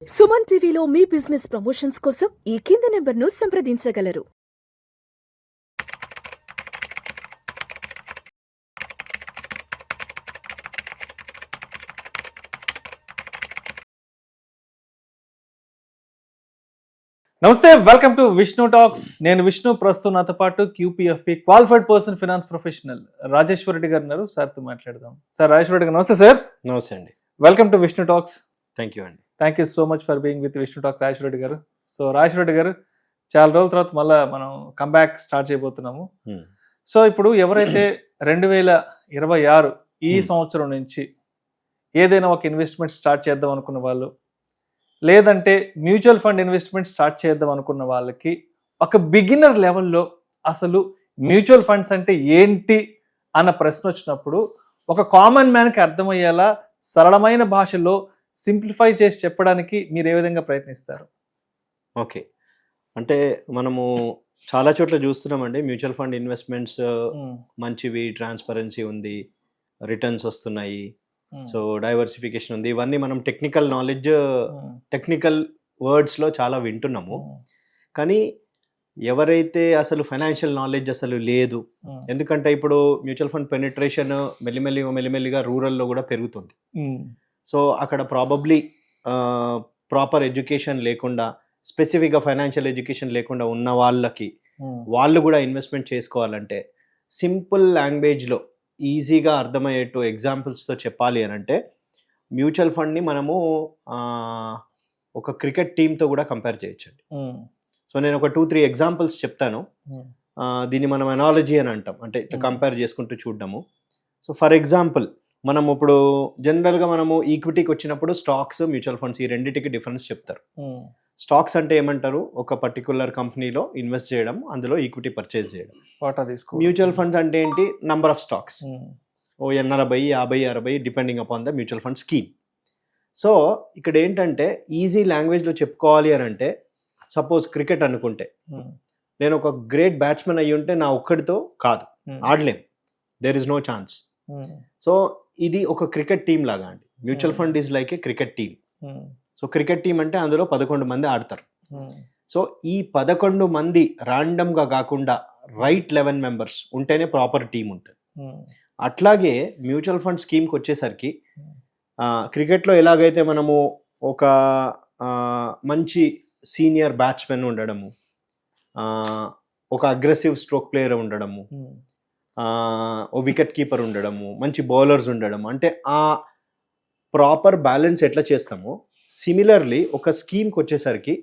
సుమన్ టీవీలో మీ business promotions కోసం ఈ కింది నెంబర్ను సంప్రదించగలరు. నమస్తే, వెల్కమ్ టు విష్ణు టాక్స్. నేను విష్ణు. ప్రస్తుతం నాతో పాటు QPFP qualified person finance professional Rajeshwara Reddy garu ఉన్నారు. సార్తో మాట్లాడదాం. సార్ రాజేశ్వర రెడ్డి గారు నమస్తే సార్. నమస్తే అండి. Welcome to Vishnu Talks. Thank you అండి. Thank you so much for being with Vishnu Talks Rajeshwara Reddy garu. So Rajeshwara Reddy గారు, చాలా రోజుల తర్వాత మళ్ళీ మనం కంబ్యాక్ స్టార్ట్ చేయబోతున్నాము. సో ఇప్పుడు ఎవరైతే 2026 ఈ సంవత్సరం నుంచి ఏదైనా ఒక ఇన్వెస్ట్మెంట్ స్టార్ట్ చేద్దాం అనుకున్న వాళ్ళు, లేదంటే మ్యూచువల్ ఫండ్ ఇన్వెస్ట్మెంట్ స్టార్ట్ చేద్దాం అనుకున్న వాళ్ళకి ఒక బిగినర్ లెవెల్లో అసలు మ్యూచువల్ ఫండ్స్ అంటే ఏంటి అన్న ప్రశ్న వచ్చినప్పుడు ఒక కామన్ మ్యాన్కి అర్థమయ్యేలా సరళమైన భాషలో సింప్లిఫై చేసి చెప్పడానికి మీరు ఏ విధంగా ప్రయత్నిస్తారు? ఓకే, అంటే మనము చాలా చోట్ల చూస్తున్నామండి మ్యూచువల్ ఫండ్ ఇన్వెస్ట్మెంట్స్ మంచివి, ట్రాన్స్పరెన్సీ ఉంది, రిటర్న్స్ వస్తున్నాయి, సో డైవర్సిఫికేషన్ ఉంది. ఇవన్నీ మనం టెక్నికల్ నాలెడ్జ్, టెక్నికల్ వర్డ్స్లో చాలా వింటున్నాము. కానీ ఎవరైతే అసలు ఫైనాన్షియల్ నాలెడ్జ్ అసలు లేదు, ఎందుకంటే ఇప్పుడు మ్యూచువల్ ఫండ్ పెనిట్రేషన్ మెల్లిమెల్లిగా రూరల్లో కూడా పెరుగుతుంది. సో అక్కడ ప్రాబబ్లీ ప్రాపర్ ఎడ్యుకేషన్ లేకుండా, స్పెసిఫిక్గా ఫైనాన్షియల్ ఎడ్యుకేషన్ లేకుండా ఉన్న వాళ్ళకి వాళ్ళు కూడా ఇన్వెస్ట్మెంట్ చేసుకోవాలంటే సింపుల్ లాంగ్వేజ్లో ఈజీగా అర్థమయ్యేట్టు ఎగ్జాంపుల్స్తో చెప్పాలి అని అంటే, మ్యూచువల్ ఫండ్ని మనము ఒక క్రికెట్ టీంతో కూడా కంపేర్ చేయొచ్చండి. సో నేను ఒక 2-3 ఎగ్జాంపుల్స్ చెప్తాను. దీన్ని మనం ఎనాలజీ అని అంటాం, అంటే ఇట్లా కంపేర్ చేసుకుంటూ చూడడము. సో ఫర్ ఎగ్జాంపుల్, మనం ఇప్పుడు జనరల్గా మనము ఈక్విటీకి వచ్చినప్పుడు స్టాక్స్, మ్యూచువల్ ఫండ్స్, ఈ రెండింటికి డిఫరెన్స్ చెప్తారు. స్టాక్స్ అంటే ఏమంటారు, ఒక పర్టికులర్ కంపెనీలో ఇన్వెస్ట్ చేయడం, అందులో ఈక్విటీ పర్చేజ్ చేయడం. మ్యూచువల్ ఫండ్స్ అంటే ఏంటి, number of stocks, 40, 50, 60 depending upon the mutual fund scheme. So ఇక్కడ ఏంటంటే ఈజీ లాంగ్వేజ్లో చెప్పుకోవాలి అని అంటే, సపోజ్ క్రికెట్ అనుకుంటే, నేను ఒక గ్రేట్ బ్యాట్స్మెన్ అయ్యి ఉంటే నా ఒక్కడితో కాదు, ఆడలేం, there is no chance. So ఇది ఒక క్రికెట్ టీం లాగా అండి. Mutual fund is like a cricket team. So cricket team అంటే అందులో 11 మంది ఆడతారు. సో ఈ 11 మంది ర్యాండమ్గా కాకుండా రైట్ 11 మెంబర్స్ ఉంటేనే ప్రాపర్ టీం ఉంటుంది. అట్లాగే మ్యూచువల్ ఫండ్ స్కీమ్కి వచ్చేసరికి క్రికెట్లో ఎలాగైతే మనము ఒక మంచి సీనియర్ బ్యాట్స్మెన్ ఉండడము, ఒక అగ్రెసివ్ స్ట్రోక్ ప్లేయర్ ఉండడము, ఓ వికెట్ కీపర్ ఉండడము, మంచి బౌలర్స్ ఉండడము, అంటే ఆ ప్రాపర్ బ్యాలెన్స్ ఎట్లా చేస్తామో సిమిలర్లీ ఒక స్కీమ్కి వచ్చేసరికి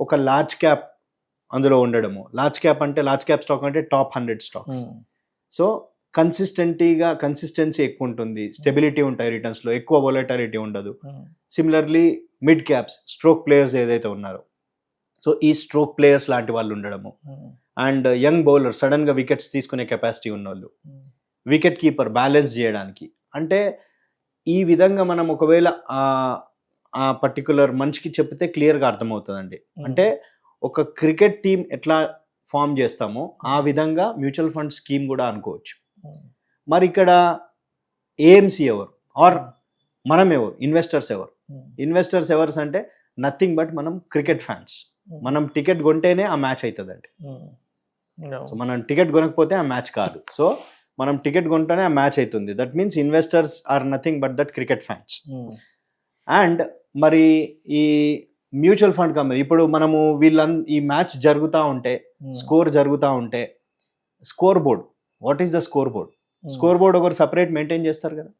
ఒక లార్జ్ క్యాప్ అందులో ఉండడము. లార్జ్ క్యాప్ అంటే, లార్జ్ క్యాప్ స్టాక్ అంటే టాప్ 100 స్టాక్స్. సో కన్సిస్టెన్సీ ఎక్కువ ఉంటుంది, స్టెబిలిటీ ఉంటాయి రిటర్న్స్లో, ఎక్కువ వొలటాలిటీ ఉండదు. Similarly mid caps, stroke players ఏదైతే ఉన్నారో, సో ఈ స్ట్రోక్ ప్లేయర్స్ లాంటి వాళ్ళు ఉండడము. అండ్ యంగ్ బౌలర్, సడన్గా వికెట్స్ తీసుకునే కెపాసిటీ ఉన్నవాళ్ళు, వికెట్ కీపర్ బ్యాలెన్స్ చేయడానికి. అంటే ఈ విధంగా మనం ఒకవేళ ఆ పర్టికులర్ మనిషికి చెప్తే క్లియర్గా అర్థమవుతుందండి. అంటే ఒక క్రికెట్ టీం ఎట్లా ఫామ్ చేస్తామో ఆ విధంగా మ్యూచువల్ ఫండ్ స్కీమ్ కూడా అనుకోవచ్చు. మరి ఇక్కడ ఏఎంసీ ఎవరు, ఆర్ మనం ఎవరు, ఇన్వెస్టర్స్ ఎవరు? ఇన్వెస్టర్స్ ఎవరు అంటే నథింగ్ బట్ మనం క్రికెట్ ఫ్యాన్స్. మనం టికెట్ కొంటేనే ఆ మ్యాచ్ అవుతుందండి. సో మనం టికెట్ కొనకపోతే ఆ మ్యాచ్ కాదు. సో మనం టికెట్ కొంటేనే ఆ మ్యాచ్ అవుతుంది. That means investors are nothing but that cricket fans. And మరి ఈ మ్యూచువల్ ఫండ్ కంపెనీ, ఇప్పుడు మనము ఈ మ్యాచ్ జరుగుతూ ఉంటే, స్కోర్ జరుగుతూ ఉంటే, score board, what is the score board? Score board ఒకరు సపరేట్ మెయింటైన్ చేస్తారు కదా.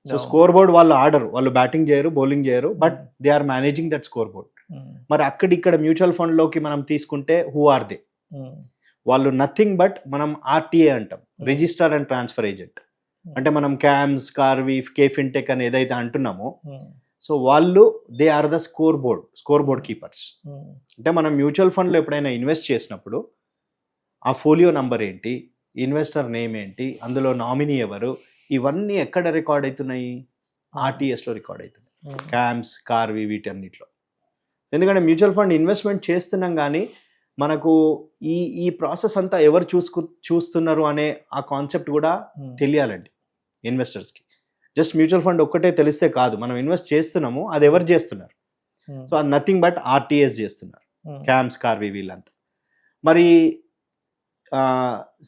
సో స్కోర్ బోర్డ్ వాళ్ళు ఆడరు, వాళ్ళు బ్యాటింగ్ చేయరు, బౌలింగ్ చేయరు, but they are managing that score board. మరి ఇక్కడ మ్యూచువల్ ఫండ్లోకి మనం తీసుకుంటే హూ ఆర్ దే? వాళ్ళు నథింగ్ బట్ మనం ఆర్టీఏ అంటాం, రిజిస్టర్ అండ్ ట్రాన్స్ఫర్ ఏజెంట్. అంటే మనం క్యామ్స్, కార్వి, కేఫిన్టెక్ అని ఏదైతే అంటున్నామో, సో వాళ్ళు they are the score board keepers. అంటే మనం మ్యూచువల్ ఫండ్లో ఎప్పుడైనా ఇన్వెస్ట్ చేసినప్పుడు ఆ ఫోలియో నంబర్ ఏంటి, ఇన్వెస్టర్ నేమ్ ఏంటి, అందులో నామినీ ఎవరు, ఇవన్నీ ఎక్కడ రికార్డ్ అవుతున్నాయి? ఆర్టీఎస్లో రికార్డ్ అవుతున్నాయి, క్యామ్స్, కార్వి, వీటన్నిటిలో. ఎందుకంటే మ్యూచువల్ ఫండ్ ఇన్వెస్ట్మెంట్ చేస్తున్నాం, కానీ మనకు ఈ ప్రాసెస్ అంతా ఎవరు చూస్తున్నారు అనే ఆ కాన్సెప్ట్ కూడా తెలియాలండి ఇన్వెస్టర్స్కి. జస్ట్ మ్యూచువల్ ఫండ్ ఒక్కటే తెలిస్తే కాదు, మనం ఇన్వెస్ట్ చేస్తున్నాము, అది ఎవరు చేస్తున్నారు, సో అది నథింగ్ బట్ ఆర్టీఎస్ చేస్తున్నారు, క్యామ్స్ కార్వి వీళ్ళంతా. మరి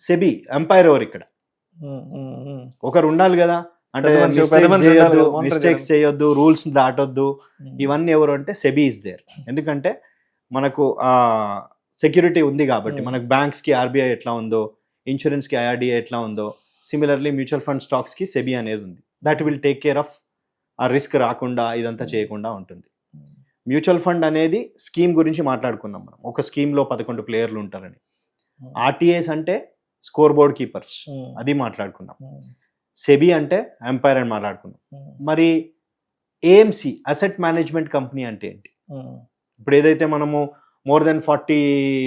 సెబీ ఎంపైర్ ఎవరు ఇక్కడ? ఒకరు ఉండాలి కదా, అంటే మిస్టేక్స్ చేయొద్దు, రూల్స్ దాటొద్దు, ఇవన్నీ ఎవరు అంటే సెబీ ఇస్ దేర్. ఎందుకంటే మనకు సెక్యూరిటీ ఉంది కాబట్టి, మనకు బ్యాంక్స్ కి ఆర్బీఐ ఎట్లా ఉందో, ఇన్సూరెన్స్ కి ఐఆర్డిఏ ఎట్లా ఉందో, సిమిలర్లీ మ్యూచువల్ ఫండ్ స్టాక్స్ కి సెబీ అనేది ఉంది. That will take care of ఆ రిస్క్ రాకుండా ఇదంతా చేయకుండా ఉంటుంది. మ్యూచువల్ ఫండ్ అనేది స్కీమ్ గురించి మాట్లాడుకున్నాం మనం, ఒక స్కీమ్ లో 11 ప్లేయర్లు ఉంటారని. ఆర్టీఏస్ అంటే స్కోర్ బోర్డ్ కీపర్స్, అది మాట్లాడుకున్నాం. సెబీ అంటే ఎంపైర్ అని మాట్లాడుకున్నాం. మరి ఏఎంసి అసెట్ మేనేజ్మెంట్ కంపెనీ అంటే ఏంటి? ఇప్పుడు ఏదైతే మనము more than 40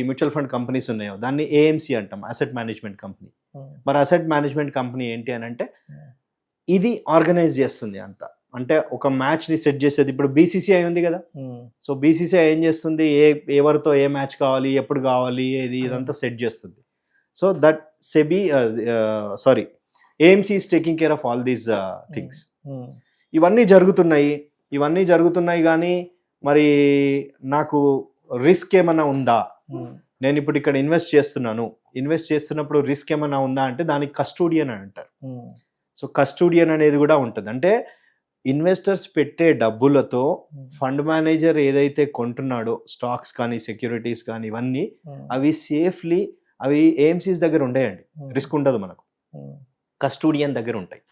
mutual fund companies ఉన్నాయో దాన్ని ఏఎంసి అంటాం, అసెట్ మేనేజ్మెంట్ కంపెనీ. మరి అసెట్ మేనేజ్మెంట్ కంపెనీ ఏంటి అని అంటే ఇది ఆర్గనైజ్ చేస్తుంది అంతా. అంటే ఒక మ్యాచ్ ని సెట్ చేసేది. ఇప్పుడు బీసీసీఐ ఉంది కదా, సో బీసీసీఐ ఏం చేస్తుంది, ఎవరితో ఏ మ్యాచ్ కావాలి, ఎప్పుడు కావాలి, ఇదంతా సెట్ చేస్తుంది. So that SEBI AMC is taking care of all these things. ఇవన్నీ జరుగుతున్నాయి కానీ మరి నాకు రిస్క్ ఏమైనా ఉందా? నేను ఇప్పుడు ఇక్కడ ఇన్వెస్ట్ చేస్తున్నప్పుడు రిస్క్ ఏమైనా ఉందా అంటే దానికి కస్టోడియన్ అని అంటారు. సో కస్టోడియన్ అనేది కూడా ఉంటుంది. అంటే ఇన్వెస్టర్స్ పెట్టే డబ్బులతో ఫండ్ మేనేజర్ ఏదైతే కొంటున్నాడో స్టాక్స్ కానీ సెక్యూరిటీస్ కానీ ఇవన్నీ అవి సేఫ్లీ అవి ఏఎంసీస్ దగ్గర ఉండేయండి, రిస్క్ ఉండదు మనకు, కస్టోడియన్ దగ్గర ఉంటాయి.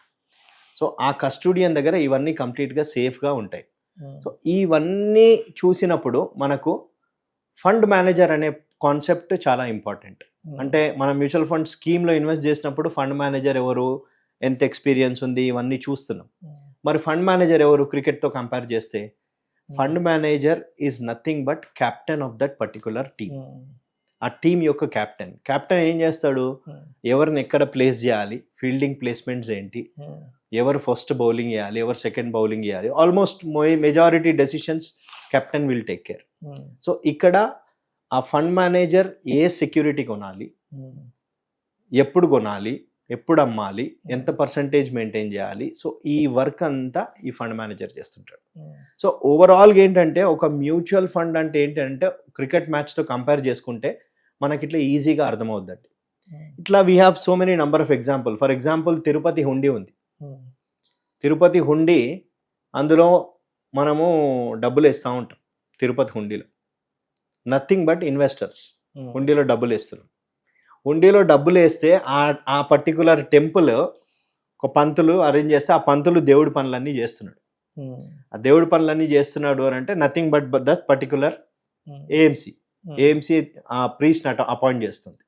సో ఆ కస్టోడియన్ దగ్గర ఇవన్నీ కంప్లీట్గా సేఫ్గా ఉంటాయి. సో ఇవన్నీ చూసినప్పుడు మనకు ఫండ్ మేనేజర్ అనే కాన్సెప్ట్ చాలా ఇంపార్టెంట్. అంటే మనం మ్యూచువల్ ఫండ్ స్కీమ్లో ఇన్వెస్ట్ చేసినప్పుడు ఫండ్ మేనేజర్ ఎవరు, ఎంత ఎక్స్పీరియన్స్ ఉంది, ఇవన్నీ చూస్తున్నాం. మరి ఫండ్ మేనేజర్ ఎవరు క్రికెట్తో కంపేర్ చేస్తే? Fund manager is nothing but captain of that particular team. ఆ టీం యొక్క క్యాప్టెన్ ఏం చేస్తాడు, ఎవరిని ఎక్కడ ప్లేస్ చేయాలి, ఫీల్డింగ్ ప్లేస్మెంట్స్ ఏంటి, ఎవరు ఫస్ట్ బౌలింగ్ చేయాలి, ఎవరు సెకండ్ బౌలింగ్ చేయాలి, almost majority decisions captain will take care. So ఇక్కడ ఆ ఫండ్ మేనేజర్ ఏ సెక్యూరిటీ కొనాలి, ఎప్పుడు కొనాలి, ఎప్పుడు అమ్మాలి, ఎంత పర్సంటేజ్ మెయింటైన్ చేయాలి, సో ఈ వర్క్ అంతా ఈ ఫండ్ మేనేజర్ చేస్తుంటాడు. సో ఓవరాల్గా ఏంటంటే ఒక మ్యూచువల్ ఫండ్ అంటే ఏంటంటే క్రికెట్ మ్యాచ్తో కంపేర్ చేసుకుంటే మనకి ఇట్లా ఈజీగా అర్థమవుద్దండి. ఇట్లా we have so many number of example. For example Tirupati హుండీ ఉంది. తిరుపతి హుండీ, అందులో మనము డబ్బులు వేస్తూ ఉంటాం. తిరుపతి హుండీలో నథింగ్ బట్ ఇన్వెస్టర్స్ హుండీలో డబ్బులు వేస్తున్నాం. హుండీలో డబ్బులు వేస్తే ఆ పర్టికులర్ టెంపుల్ ఒక పంతులు అరేంజ్ చేస్తే ఆ పంతులు దేవుడి పనులన్నీ చేస్తున్నాడు. ఆ దేవుడి పనులన్నీ చేస్తున్నాడు అని అంటే nothing but that particular AMC ఆ ప్రీస్ట్ అపాయింట్ చేస్తుంది.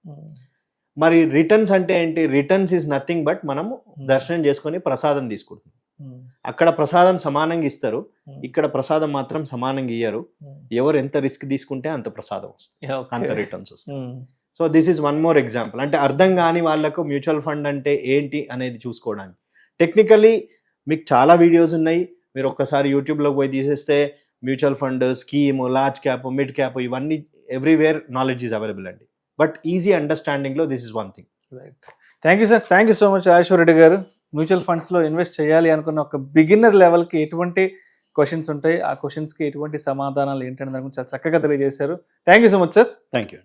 మరి రిటర్న్స్ అంటే ఏంటి? రిటర్న్స్ ఈజ్ నథింగ్ బట్ మనము దర్శనం చేసుకొని ప్రసాదం తీసుకుంటాం. అక్కడ ప్రసాదం సమానంగా ఇస్తారు, ఇక్కడ ప్రసాదం మాత్రం సమానంగా ఇయ్యరు. ఎవరు ఎంత రిస్క్ తీసుకుంటే అంత ప్రసాదం వస్తుంది, అంత రిటర్న్స్ వస్తాయి. So this is one more example. అంటే అర్థం కాని వాళ్ళకు మ్యూచువల్ ఫండ్ అంటే ఏంటి అనేది చూసుకోవడానికి. టెక్నికల్లీ మీకు చాలా వీడియోస్ ఉన్నాయి, మీరు ఒక్కసారి యూట్యూబ్లోకి పోయి తీసేస్తే mutual fund, scheme, large cap, mid cap, ఇవన్నీ ఎవ్రీవేర్ నాలెడ్జ్ ఈజ్ అవైలబుల్ అండి. బట్ ఈజీ అండర్స్టాండింగ్లో this is one thing. Thank you sir, thank you so much Rajeshwar Reddy garu. Mutual ఫండ్స్లో ఇన్వెస్ట్ చేయాలి అనుకున్న ఒక బిగిన్నర్ లెవెల్కి ఎటువంటి క్వశ్చన్స్ ఉంటాయి, ఆ క్వశ్చన్స్కి ఎటువంటి సమాధానాలు ఏంటనే దాని గురించి చాలా చక్కగా తెలియజేశారు. Thank you so much sir. Thank you.